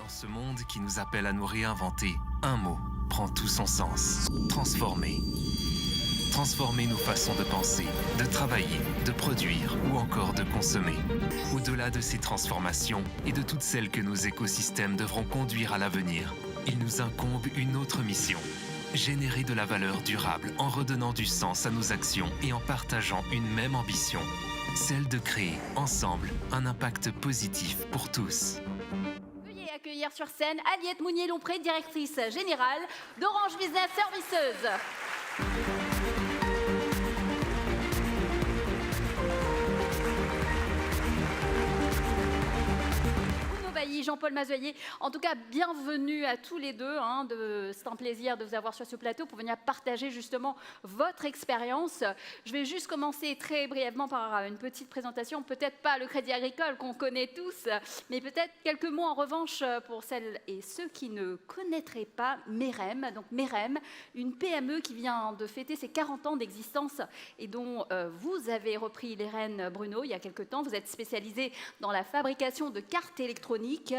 Dans ce monde qui nous appelle à nous réinventer, un mot prend tout son sens. Transformer. Transformer nos façons de penser, de travailler, de produire ou encore de consommer. Au-delà de ces transformations et de toutes celles que nos écosystèmes devront conduire à l'avenir, il nous incombe une autre mission. Générer de la valeur durable en redonnant du sens à nos actions et en partageant une même ambition. Celle de créer, ensemble, un impact positif pour tous. Veuillez accueillir sur scène Aliette Mounier-Lompré, directrice générale d'Orange Business Services. Jean-Paul Mazoyer. En tout cas, bienvenue à tous les deux. C'est un plaisir de vous avoir sur ce plateau pour venir partager justement votre expérience. Je vais juste commencer très brièvement par une petite présentation. Peut-être pas le Crédit Agricole qu'on connaît tous, mais peut-être quelques mots en revanche pour celles et ceux qui ne connaîtraient pas Merem. Donc Merem, une PME qui vient de fêter ses 40 ans d'existence et dont vous avez repris les rênes, Bruno, il y a quelques temps. Vous êtes spécialisé dans la fabrication de cartes électroniques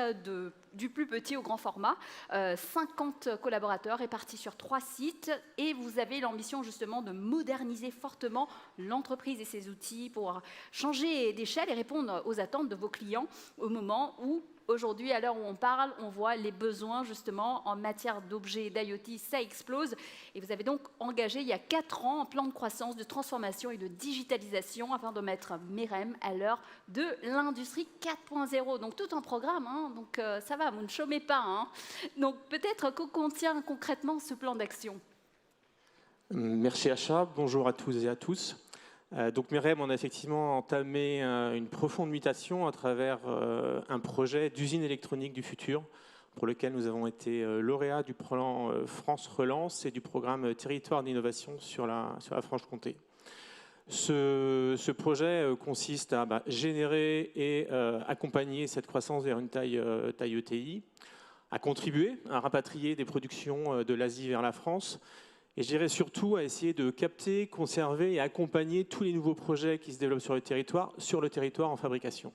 du plus petit au grand format, 50 collaborateurs répartis sur 3 sites et vous avez l'ambition justement de moderniser fortement l'entreprise et ses outils pour changer d'échelle et répondre aux attentes de vos clients au moment où aujourd'hui, à l'heure où on parle, on voit les besoins justement en matière d'objets d'IoT, ça explose. Et vous avez donc engagé il y a 4 ans un plan de croissance, de transformation et de digitalisation afin de mettre Merem à l'heure de l'industrie 4.0. Donc tout un programme, donc ça va, vous ne chômez pas. Donc peut-être que contient concrètement ce plan d'action. Merci Acha, bonjour à tous et à tous. Donc Merem, on a effectivement entamé une profonde mutation à travers un projet d'usine électronique du futur pour lequel nous avons été lauréats du plan France Relance et du programme Territoire d'innovation sur la Franche-Comté. Ce projet consiste à générer et accompagner cette croissance vers une taille ETI, à contribuer à rapatrier des productions de l'Asie vers la France. Et je dirais surtout à essayer de capter, conserver et accompagner tous les nouveaux projets qui se développent sur le territoire en fabrication.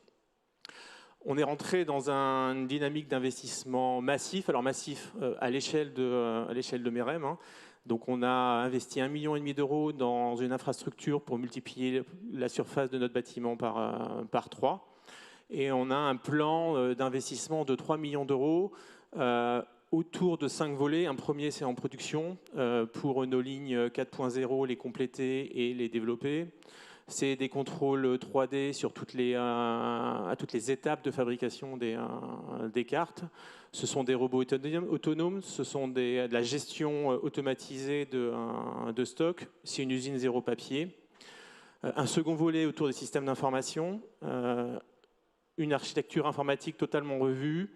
On est rentré dans une dynamique d'investissement massif, alors massif à l'échelle de Merem. Donc on a investi 1,5 million d'euros dans une infrastructure pour multiplier la surface de notre bâtiment par 3. Et on a un plan d'investissement de 3 millions d'euros autour de 5 volets. Un premier, c'est en production, pour nos lignes 4.0, les compléter et les développer. C'est des contrôles 3D sur à toutes les étapes de fabrication des cartes. Ce sont des robots autonomes, ce sont de la gestion automatisée de stock. C'est une usine zéro papier. Un second volet autour des systèmes d'information, une architecture informatique totalement revue,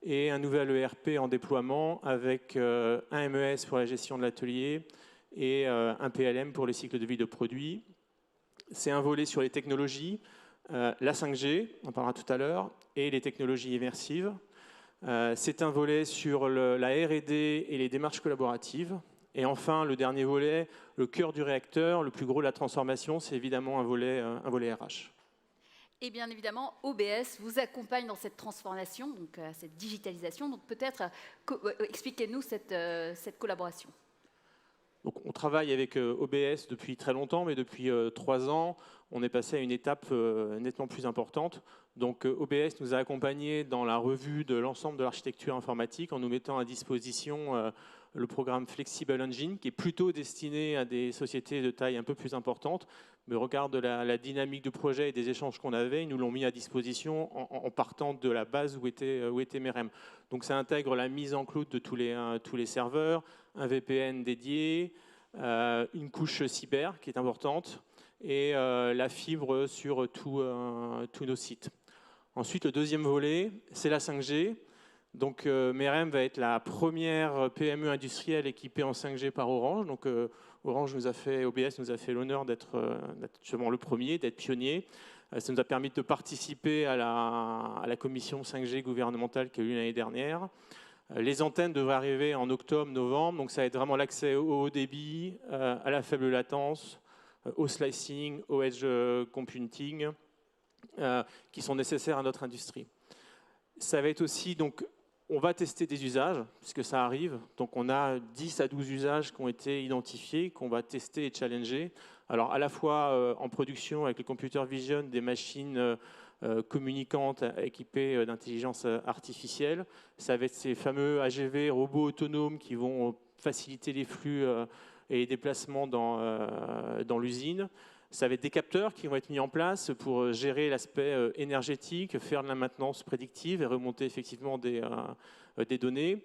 et un nouvel ERP en déploiement avec un MES pour la gestion de l'atelier et un PLM pour les cycles de vie de produits. C'est un volet sur les technologies, la 5G, on en parlera tout à l'heure, et les technologies immersives. C'est un volet sur la R&D et les démarches collaboratives. Et enfin, le dernier volet, le cœur du réacteur, le plus gros de la transformation, c'est évidemment un volet RH. Et bien évidemment, OBS vous accompagne dans cette transformation, donc cette digitalisation. Donc peut-être expliquez-nous cette collaboration. Donc, on travaille avec OBS depuis très longtemps, mais depuis 3 ans, on est passé à une étape nettement plus importante. Donc OBS nous a accompagnés dans la revue de l'ensemble de l'architecture informatique en nous mettant à disposition le programme Flexible Engine, qui est plutôt destiné à des sociétés de taille un peu plus importante. Mais au regard de la dynamique du projet et des échanges qu'on avait, ils nous l'ont mis à disposition en partant de la base où était Merem. Donc ça intègre la mise en cloud de tous les serveurs, un VPN dédié, une couche cyber qui est importante et la fibre sur tous nos sites. Ensuite, le deuxième volet, c'est la 5G. Donc Merem va être la première PME industrielle équipée en 5G par Orange. Donc OBS nous a fait l'honneur d'être justement le premier, d'être pionnier. Ça nous a permis de participer à la commission 5G gouvernementale qui a eu lieu l'année dernière. Les antennes devraient arriver en octobre-novembre, donc ça va être vraiment l'accès au haut débit, à la faible latence, au slicing, au edge computing, qui sont nécessaires à notre industrie. Ça va être aussi donc On va tester des usages, puisque ça arrive. Donc on a 10 à 12 usages qui ont été identifiés, qu'on va tester et challenger. Alors à la fois en production avec le computer vision, des machines communicantes équipées d'intelligence artificielle. Ça va être ces fameux AGV, robots autonomes, qui vont faciliter les flux et les déplacements dans l'usine. Ça va être des capteurs qui vont être mis en place pour gérer l'aspect énergétique, faire de la maintenance prédictive et remonter effectivement des données.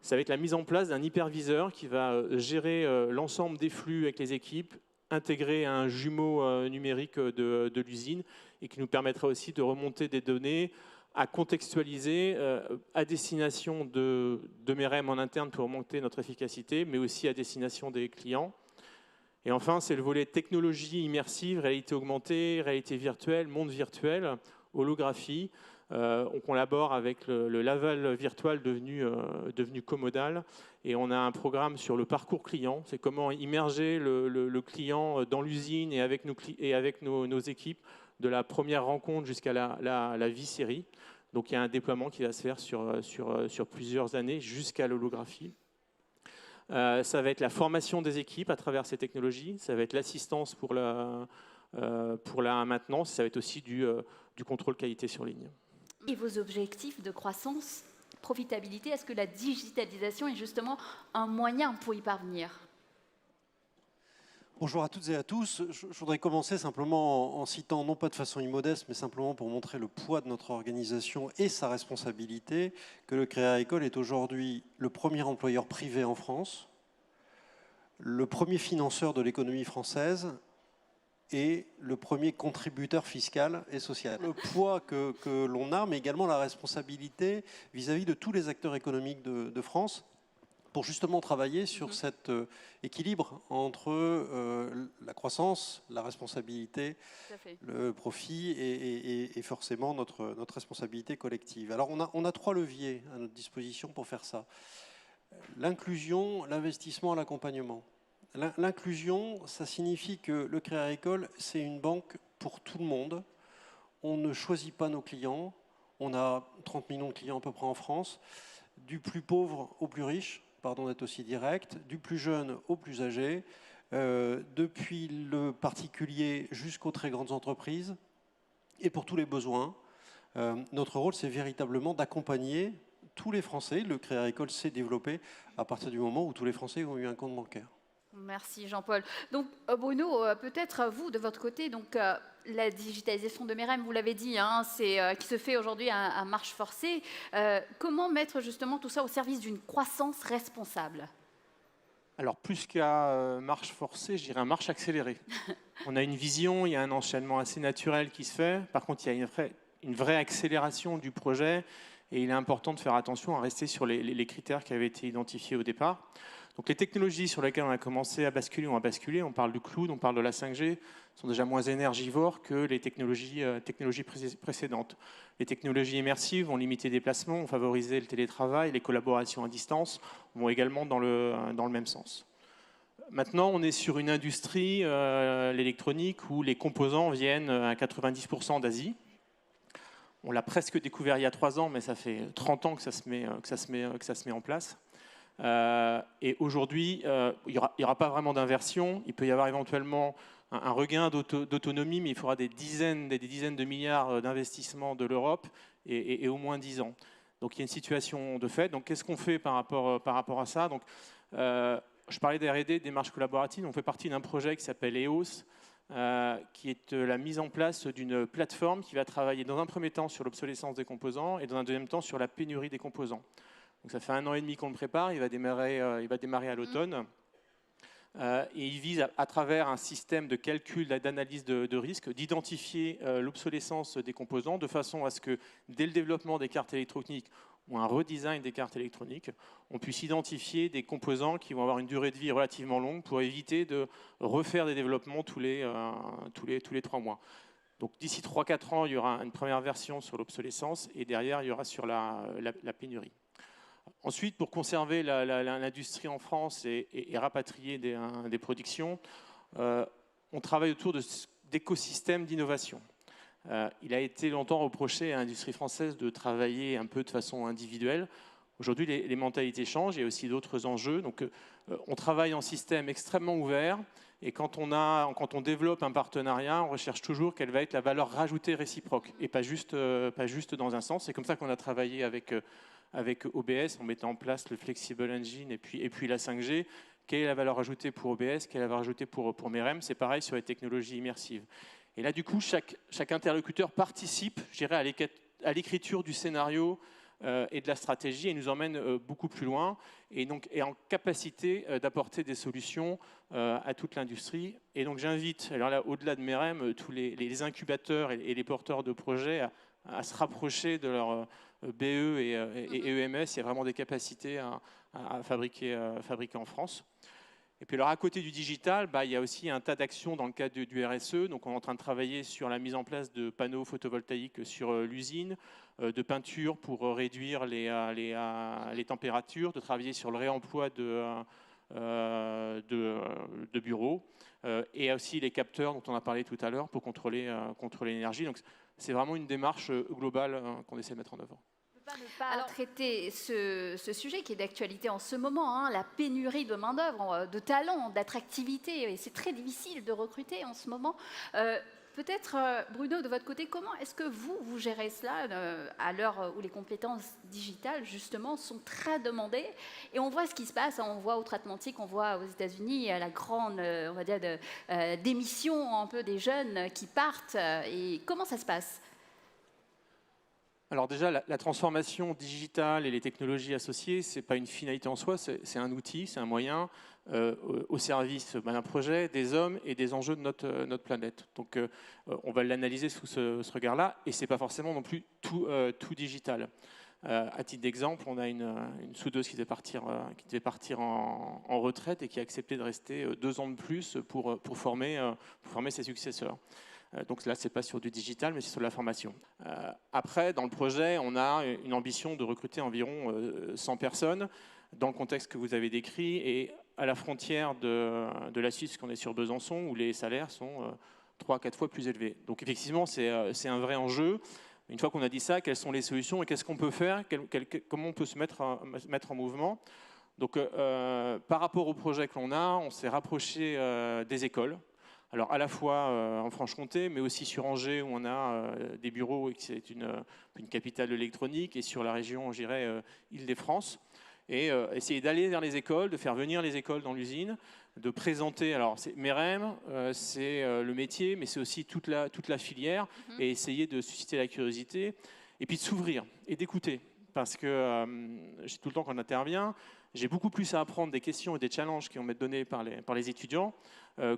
Ça va être la mise en place d'un hyperviseur qui va gérer l'ensemble des flux avec les équipes, intégré à un jumeau numérique de l'usine et qui nous permettra aussi de remonter des données à contextualiser à destination de MEREM en interne pour augmenter notre efficacité, mais aussi à destination des clients. Et enfin, c'est le volet technologie immersive, réalité augmentée, réalité virtuelle, monde virtuel, holographie. On collabore avec le Laval Virtual devenu Commodal et on a un programme sur le parcours client. C'est comment immerger le client dans l'usine et avec nos équipes de la première rencontre jusqu'à la vie série. Donc il y a un déploiement qui va se faire sur plusieurs années jusqu'à l'holographie. Ça va être la formation des équipes à travers ces technologies, ça va être l'assistance pour la maintenance, ça va être aussi du contrôle qualité sur ligne. Et vos objectifs de croissance, profitabilité, est-ce que la digitalisation est justement un moyen pour y parvenir ? Bonjour à toutes et à tous. Je voudrais commencer simplement en citant, non pas de façon immodeste, mais simplement pour montrer le poids de notre organisation et sa responsabilité, que le Crédit Agricole est aujourd'hui le premier employeur privé en France, le premier financeur de l'économie française et le premier contributeur fiscal et social. Le poids que l'on a, mais également la responsabilité vis-à-vis de tous les acteurs économiques de France, pour justement travailler sur cet équilibre entre la croissance, la responsabilité, le profit et forcément notre responsabilité collective. Alors on a 3 leviers à notre disposition pour faire ça. L'inclusion, l'investissement, l'accompagnement. L'inclusion, ça signifie que le Crédit Agricole, c'est une banque pour tout le monde. On ne choisit pas nos clients. On a 30 millions de clients à peu près en France, du plus pauvre au plus riche. Pardon d'être aussi direct, du plus jeune au plus âgé, depuis le particulier jusqu'aux très grandes entreprises, et pour tous les besoins. Notre rôle, c'est véritablement d'accompagner tous les Français. Le Crédit Agricole s'est développé à partir du moment où tous les Français ont eu un compte bancaire. Merci Jean-Paul. Donc Bruno, peut-être vous, de votre côté, donc, la digitalisation de MEREM, vous l'avez dit, hein, qui se fait aujourd'hui à marche forcée. Comment mettre justement tout ça au service d'une croissance responsable ? Alors plus qu'à marche forcée, je dirais à marche accélérée. On a une vision, il y a un enchaînement assez naturel qui se fait. Par contre, il y a une vraie accélération du projet et il est important de faire attention à rester sur les critères qui avaient été identifiés au départ. Donc les technologies sur lesquelles on a commencé à basculer, on parle du cloud, on parle de la 5G, sont déjà moins énergivores que les technologies précédentes. Les technologies immersives vont limiter les déplacements, vont favoriser le télétravail, les collaborations à distance vont également dans le même sens. Maintenant, on est sur une industrie, l'électronique, où les composants viennent à 90% d'Asie. On l'a presque découvert il y a 3 ans, mais ça fait 30 ans que ça se met en place. Et aujourd'hui, il n'y aura pas vraiment d'inversion. Il peut y avoir éventuellement un regain d'autonomie, mais il faudra des dizaines de milliards d'investissements de l'Europe et au moins 10 ans. Donc il y a une situation de fait. Donc qu'est-ce qu'on fait par rapport à ça ? Donc, je parlais des R&D, démarche collaborative. On fait partie d'un projet qui s'appelle EOS, qui est la mise en place d'une plateforme qui va travailler dans un premier temps sur l'obsolescence des composants et dans un deuxième temps sur la pénurie des composants. Donc ça fait 1 an et demi qu'on le prépare, il va démarrer à l'automne. Et il vise à travers un système de calcul, d'analyse de risque, d'identifier l'obsolescence des composants de façon à ce que dès le développement des cartes électroniques ou un redesign des cartes électroniques, on puisse identifier des composants qui vont avoir une durée de vie relativement longue pour éviter de refaire des développements tous les 3 mois. Donc d'ici 3-4 ans, il y aura une première version sur l'obsolescence et derrière, il y aura sur la pénurie. Ensuite, pour conserver l'industrie en France et rapatrier des productions, on travaille autour d'écosystèmes d'innovation. Il a été longtemps reproché à l'industrie française de travailler un peu de façon individuelle. Aujourd'hui, les mentalités changent, il y a aussi d'autres enjeux. Donc, on travaille en système extrêmement ouvert. Et quand on développe un partenariat, on recherche toujours quelle va être la valeur rajoutée réciproque et pas juste dans un sens. C'est comme ça qu'on a travaillé avec OBS en mettant en place le Flexible Engine et puis la 5G. Quelle est la valeur ajoutée pour OBS? Quelle est la valeur ajoutée pour MEREM? C'est pareil sur les technologies immersives. Et là, du coup, chaque interlocuteur participe, je dirais, à l'écriture du scénario et de la stratégie et nous emmène beaucoup plus loin et donc est en capacité d'apporter des solutions à toute l'industrie. Et donc j'invite, alors là, au-delà de MEREM, tous les incubateurs et les porteurs de projets à se rapprocher de leur BE et EMS. Il y a vraiment des capacités à fabriquer en France. Et puis alors à côté du digital, il y a aussi un tas d'actions dans le cadre du RSE. Donc on est en train de travailler sur la mise en place de panneaux photovoltaïques sur l'usine, de peinture pour réduire les températures, de travailler sur le réemploi de bureaux et aussi les capteurs dont on a parlé tout à l'heure pour contrôler l'énergie. Donc c'est vraiment une démarche globale qu'on essaie de mettre en œuvre. Ne pas traiter ce sujet qui est d'actualité en ce moment, la pénurie de main-d'œuvre, de talents, d'attractivité. Et c'est très difficile de recruter en ce moment. Peut-être, Bruno, de votre côté, comment est-ce que vous gérez cela à l'heure où les compétences digitales, justement, sont très demandées? Et on voit ce qui se passe, on voit outre-Atlantique, on voit aux États-Unis la grande, on va dire, démission un peu des jeunes qui partent. Et comment ça se passe? Alors déjà, la transformation digitale et les technologies associées, ce n'est pas une finalité en soi, c'est un outil, c'est un moyen au service d'un projet, des hommes et des enjeux de notre planète. Donc on va l'analyser sous ce regard-là, et ce n'est pas forcément non plus tout digital. À titre d'exemple, on a une soudeuse qui devait partir en retraite et qui a accepté de rester 2 ans de plus pour former ses successeurs. Donc là, ce n'est pas sur du digital, mais c'est sur la formation. Après, dans le projet, on a une ambition de recruter environ 100 personnes dans le contexte que vous avez décrit et à la frontière de la Suisse, qu'on est sur Besançon, où les salaires sont 3-4 fois plus élevés. Donc effectivement, c'est un vrai enjeu. Une fois qu'on a dit ça, quelles sont les solutions et qu'est-ce qu'on peut faire? Comment on peut se mettre en mouvement? Donc par rapport au projet que l'on a, on s'est rapproché des écoles. Alors à la fois en Franche-Comté, mais aussi sur Angers où on a des bureaux et que c'est une capitale de l'électronique, et sur la région, je dirais, Île-de-France. Et essayer d'aller vers les écoles, de faire venir les écoles dans l'usine, de présenter, alors c'est MEREM, c'est le métier, mais c'est aussi toute la filière, et essayer de susciter la curiosité, et puis de s'ouvrir et d'écouter. Parce que tout le temps qu'on intervient, j'ai beaucoup plus à apprendre des questions et des challenges qui vont m'être donnés par les étudiants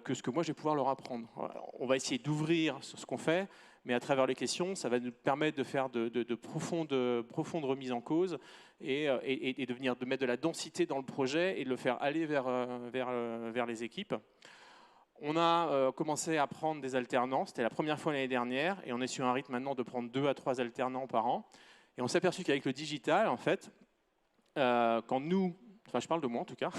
que ce que moi je vais pouvoir leur apprendre. On va essayer d'ouvrir sur ce qu'on fait, mais à travers les questions, ça va nous permettre de faire de profondes remises en cause et de mettre de la densité dans le projet et de le faire aller vers les équipes. On a commencé à prendre des alternants, c'était la première fois l'année dernière, et on est sur un rythme maintenant de prendre 2 à 3 alternants par an. Et on s'est aperçu qu'avec le digital, en fait, quand nous, enfin je parle de moi en tout cas,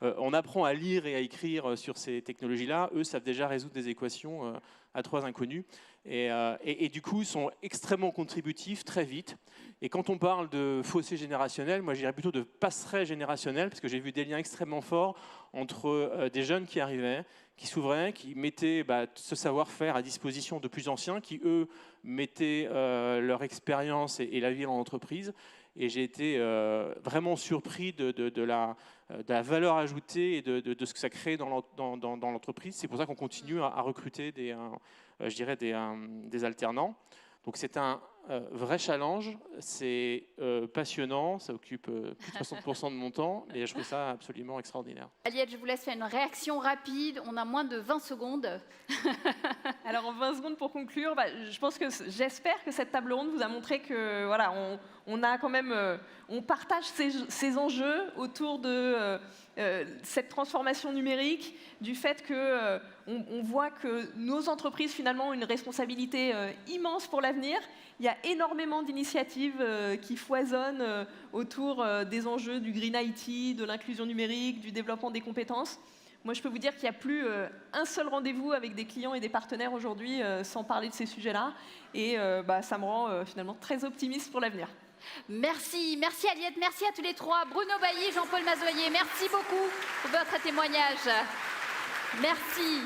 on apprend à lire et à écrire sur ces technologies-là, eux savent déjà résoudre des équations à 3 inconnus. Et du coup, ils sont extrêmement contributifs très vite. Et quand on parle de fossé générationnel, moi je dirais plutôt de passerelle générationnelle, parce que j'ai vu des liens extrêmement forts entre des jeunes qui arrivaient, qui s'ouvraient, qui mettaient ce savoir-faire à disposition de plus anciens, qui eux mettaient leur expérience et la vie en entreprise. Et j'ai été vraiment surpris de la valeur ajoutée et de ce que ça crée dans l'entreprise. C'est pour ça qu'on continue à recruter des alternants. Donc c'est un vrai challenge, c'est passionnant, ça occupe plus de 60% de mon temps, et je trouve ça absolument extraordinaire. Aliette, je vous laisse faire une réaction rapide, on a moins de 20 secondes. Alors en 20 secondes pour conclure, j'espère que cette table ronde vous a montré que voilà, on a quand même, on partage ces enjeux autour de cette transformation numérique, du fait que on voit que nos entreprises finalement ont une responsabilité immense pour l'avenir. Il y a énormément d'initiatives qui foisonnent autour des enjeux du Green IT, de l'inclusion numérique, du développement des compétences. Moi, je peux vous dire qu'il n'y a plus un seul rendez-vous avec des clients et des partenaires aujourd'hui sans parler de ces sujets-là. Et ça me rend finalement très optimiste pour l'avenir. Merci, merci Aliette, merci à tous les trois. Bruno Bailly, Jean-Paul Mazoyer, merci beaucoup pour votre témoignage. Merci.